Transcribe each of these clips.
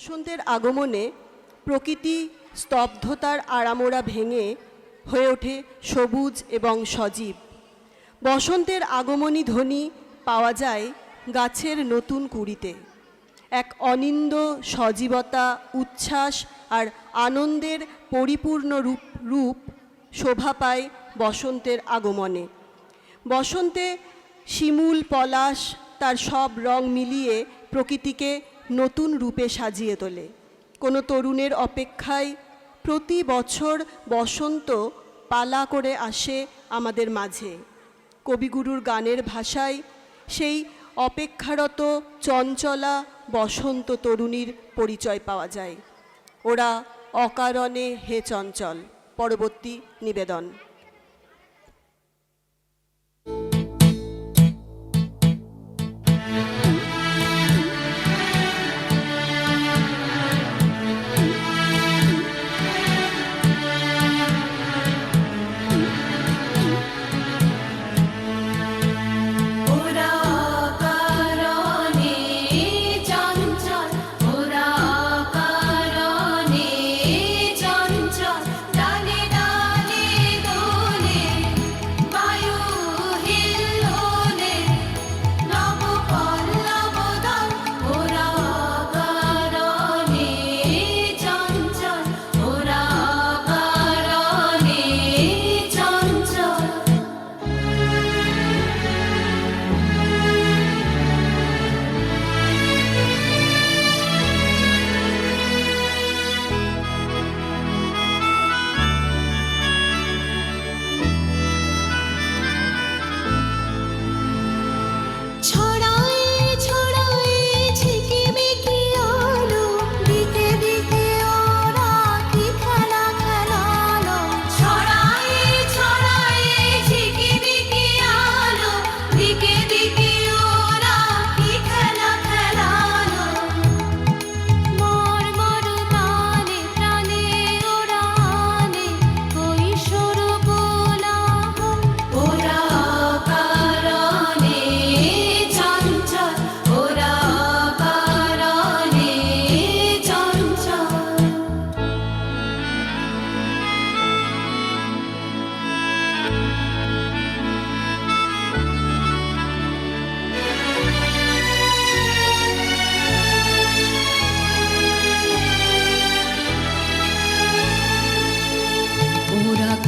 বসন্তের আগমনে প্রকৃতি স্তব্ধতার আড়ামোড়া ভেঙে হয়ে ওঠে সবুজ এবং সজীব। বসন্তের আগমনী ধ্বনি পাওয়া যায় গাছের নতুন কুঁড়িতে। এক অনিন্দ সজীবতা, উচ্ছ্বাস আর আনন্দের পরিপূর্ণ রূপ শোভা পায় বসন্তের আগমনে। বসন্তে শিমুল, পলাশ তার সব রং মিলিয়ে প্রকৃতিকে নতুন রূপে সাজিয়ে তোলে। কোনো তরুণের অপেক্ষায় প্রতি বছর বসন্ত পালা করে আসে আমাদের মাঝে। কবিগুরুর গানের ভাষায় সেই অপেক্ষারত চঞ্চলা বসন্ত তরুণীর পরিচয় পাওয়া যায়। ওরা অকারণে হে চঞ্চল। পরবর্তী নিবেদন।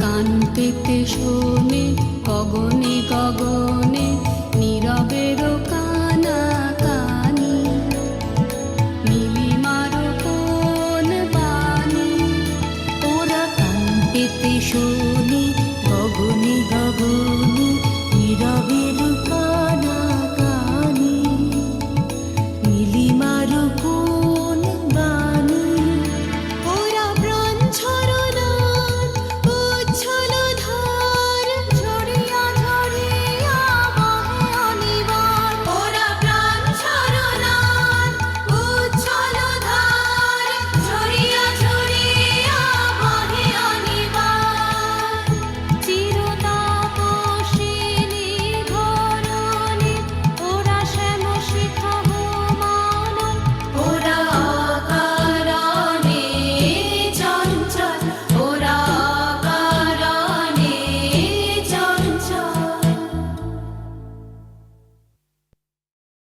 কান্তিতে শোনে গগনে গগনে নীরবের কানা কানি, নীলিমার কোন বাণী। ওরা কান্তিতে শোনে